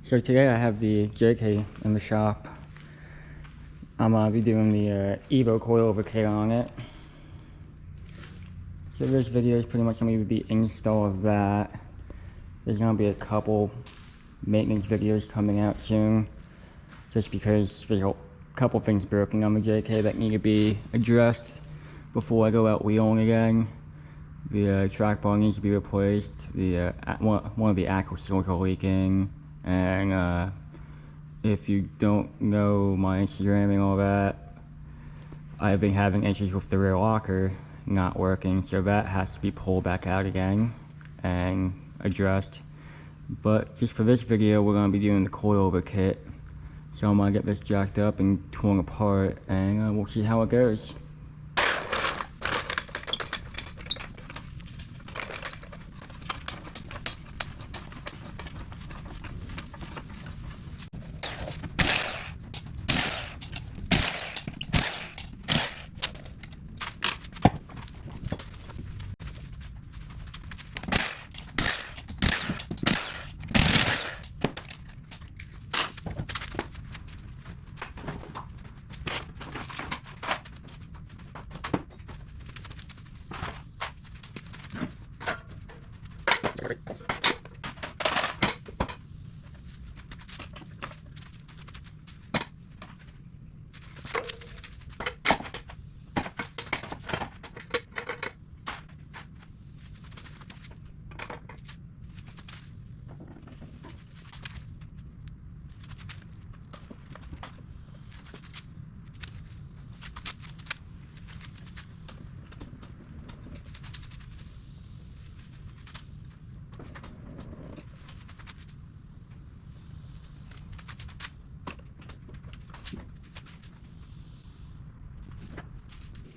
So today I have the JK in the shop. I'm gonna be doing the Evo coilover kit on it. So this video is pretty much gonna be the install of that. There's gonna be a couple maintenance videos coming out soon, just because there's a couple things broken on the JK that need to be addressed before I go out wheeling again. The track bar needs to be replaced. The one of the axle seals are leaking. And if you don't know my Instagram and all that, I've been having issues with the rear locker not working, so that has to be pulled back out again and addressed. But just for this video, we're going to be doing the coilover kit. So I'm going to get this jacked up and torn apart, and we'll see how it goes.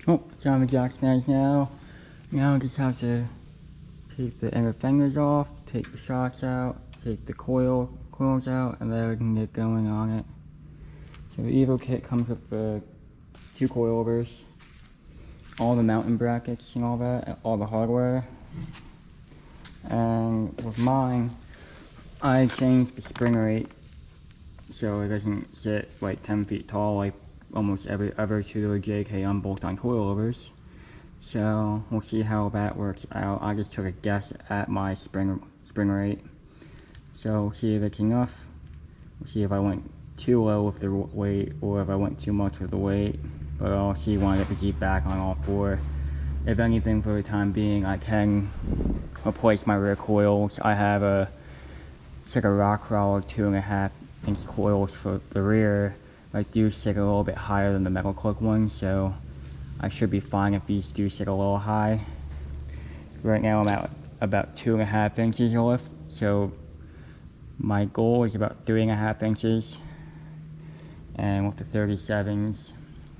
Oh, it's on the jack stands now. Now I just have to take the inner fenders off, take the shocks out, take the coils out, and then we can get going on it. So the Evo kit comes with the 2 coilovers, all the mounting brackets and all that, all the hardware. And with mine, I changed the spring rate so it doesn't sit like 10 feet tall like almost every other two-door JK on bolt-on coilovers. So we'll see how that works out. I just took a guess at my spring rate. So we'll see if it's enough. We'll see if I went too low with the weight or if I went too much with the weight. But I'll see when I get the Jeep back on all 4. If anything, for the time being, I can replace my rear coils. I have it's like a rock crawler 2.5-inch coils for the rear. I do sit a little bit higher than the metal click ones, so I should be fine if these do sit a little high. Right now I'm at about 2.5 inches lift, so my goal is about 3.5 inches. And with the 37s,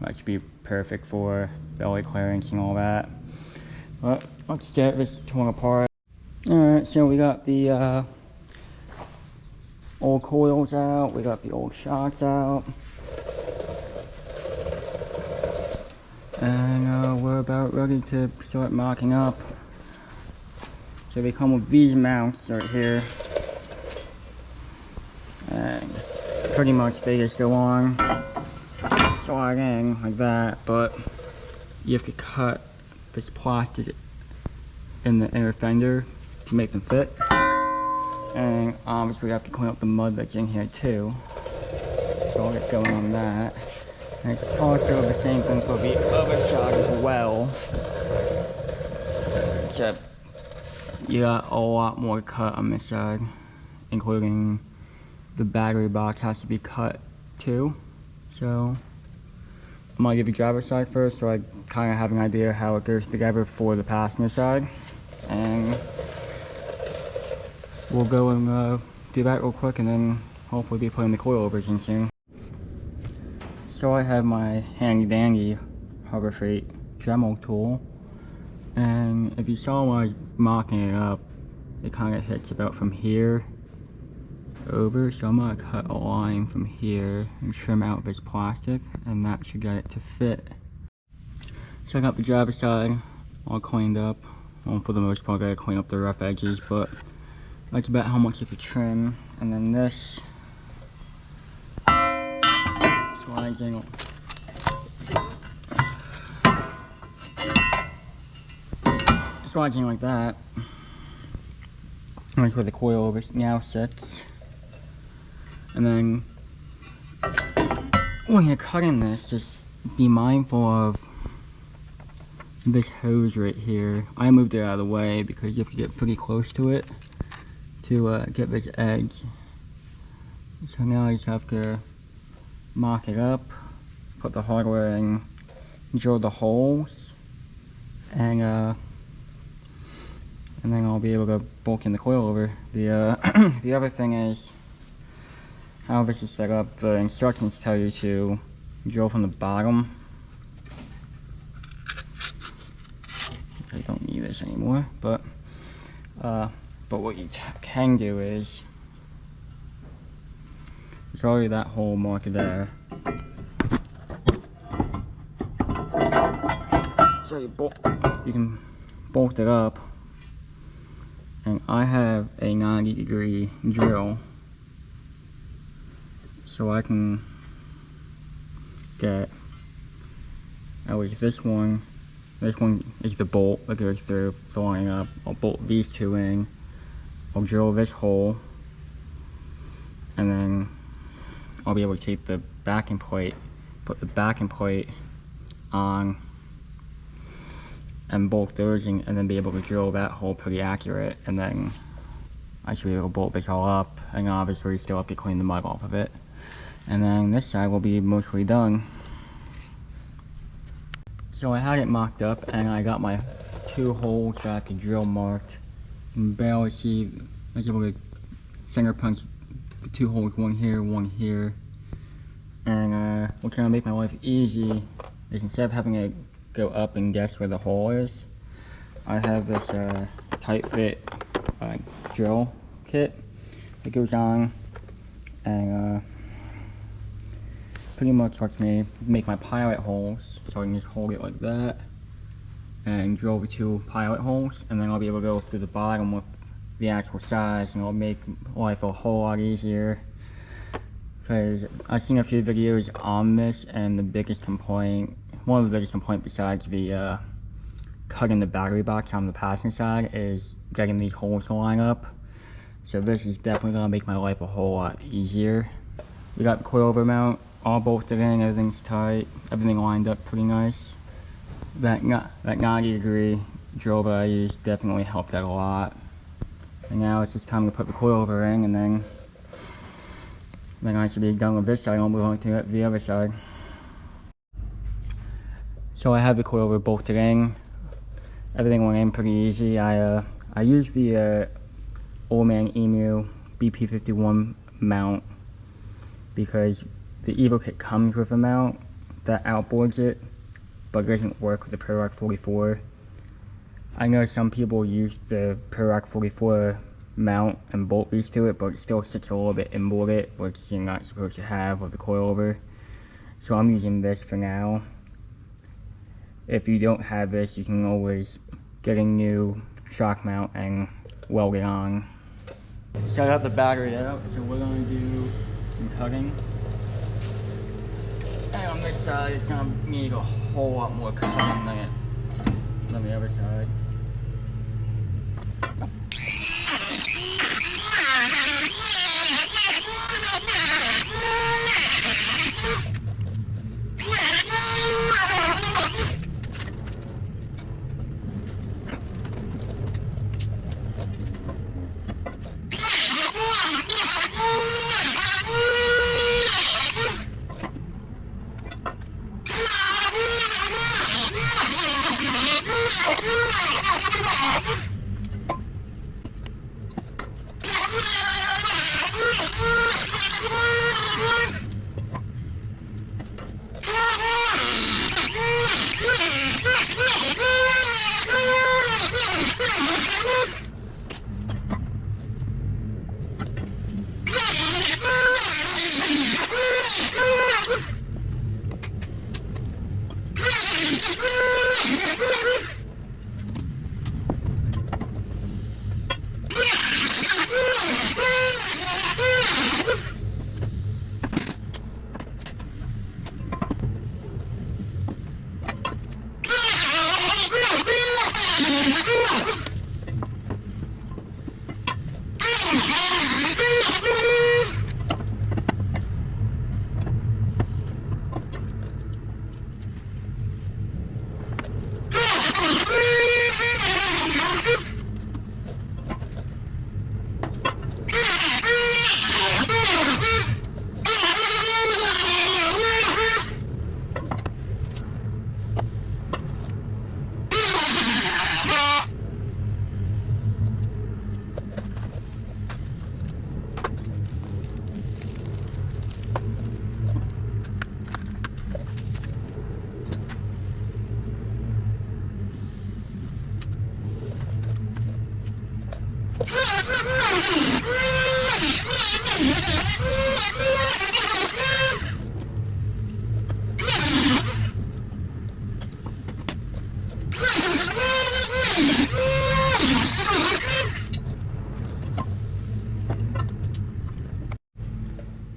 that should be perfect for belly clearance and all that. But let's get this torn apart. Alright, so we got the old coils out, we got the old shocks out. And we're about ready to start mocking up. So they come with these mounts right here. And pretty much they just go on, slide in like that, but you have to cut this plastic in the inner fender to make them fit. And obviously I have to clean up the mud that's in here too. So I'll get going on that. And it's also the same thing for the other side as well. Except you got a lot more cut on this side, including the battery box has to be cut too. So I'm gonna give you driver's side first, so I kind of have an idea how it goes together for the passenger side. And we'll go and do that real quick, and then hopefully be putting the coilovers in soon. So I have my handy dandy Harbor Freight Dremel tool, and if you saw when I was mocking it up, it kind of hits about from here over, so I'm going to cut a line from here and trim out this plastic, and that should get it to fit. So I got the driver's side all cleaned up. Well, for the most part I gotta clean up the rough edges, but that's about how much you could trim. And then this Sliding like that. That's where the coilover now sits. And then when you're cutting this, just be mindful of this hose right here. I moved it out of the way because you have to get pretty close to it to get this edge. So now I just have to mark it up, put the hardware in, drill the holes, and then I'll be able to bolt in the coilover. The other thing is how this is set up. The instructions tell you to drill from the bottom. I don't need this anymore, but what you can do is there's already that hole marked there. So you can bolt it up. And I have a 90-degree drill, so I can get at least this one. This one is the bolt that goes through the line up. I'll bolt these two in. I'll drill this hole, and then I'll be able to take the backing plate, put the backing plate on, and bolt those in, and then be able to drill that hole pretty accurate, and then I should be able to bolt this all up, and obviously still have to clean the mud off of it. And then this side will be mostly done. So I had it mocked up, and I got my 2 holes that I could drill marked. You can barely see, I was able to center punch the 2 holes, one here, one here. And what kind of make my life easy is instead of having to go up and guess where the hole is, I have this tight fit drill kit that goes on and pretty much lets me make my pilot holes. So I can just hold it like that and drill the 2 pilot holes, and then I'll be able to go through the bottom with the actual size, and it'll make life a whole lot easier. Because I've seen a few videos on this, and the biggest complaint, one of the biggest complaints besides the cutting the battery box on the passenger side, is getting these holes to line up. So this is definitely going to make my life a whole lot easier. We got the coilover mount all bolted in, everything's tight, everything lined up pretty nice. That 90-degree drill that I used definitely helped out a lot. And now it's just time to put the coilover in, and then I should be done with this side. I'll move on to the other side. So I have the coilover bolted in. Everything went in pretty easy. I used the Old Man Emu BP51 mount because the Evo kit comes with a mount that outboards it, but it doesn't work with the ProRock 44. I know some people use the ProRock 44 mount and bolt these to it, but it still sits a little bit inboarded, which you're not supposed to have with the coilover. So I'm using this for now. If you don't have this, you can always get a new shock mount and weld it on. So I got the battery out, so we're going to do some cutting. And on this side, it's going to need a whole lot more cutting than the other side.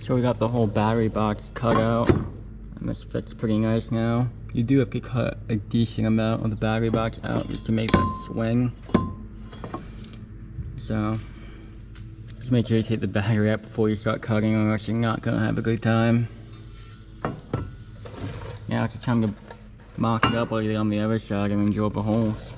So we got the whole battery box cut out, and this fits pretty nice now. You do have to cut a decent amount of the battery box out just to make that swing. So just make sure you take the battery out before you start cutting, or else you're not gonna have a good time. Now it's just time to mock it up while you're on the other side and then drill the holes.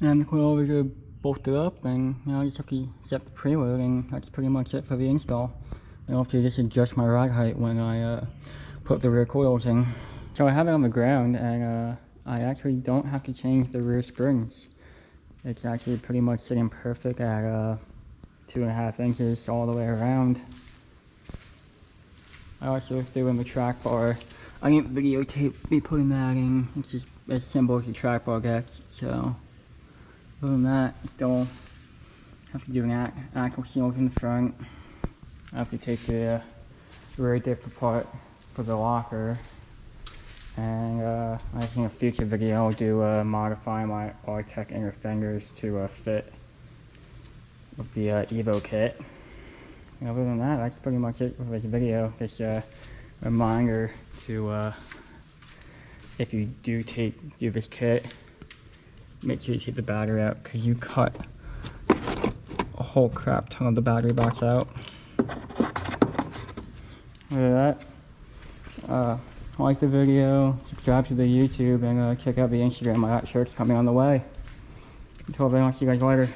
And the coilovers are bolted up, and now I just have to set the preload, and that's pretty much it for the install. I'll have to just adjust my rod height when I put the rear coils in. So I have it on the ground, and I actually don't have to change the rear springs. It's actually pretty much sitting perfect at 2.5 inches all the way around. I also threw in the track bar. I didn't videotape me putting that in. It's just as simple as the track bar gets. So other than that, still have to do an axle seals in the front. I have to take the rear diff apart for the locker. And I think in a future video I'll do modify my R-Tech inner fenders to fit with the Evo kit. And other than that, that's pretty much it for this video. Just a reminder to, if you do this kit, make sure you take the battery out, because you cut a whole crap ton of the battery box out. Other than that, like the video, subscribe to the YouTube, and check out the Instagram. I got shirts coming on the way. Until then, I'll see you guys later.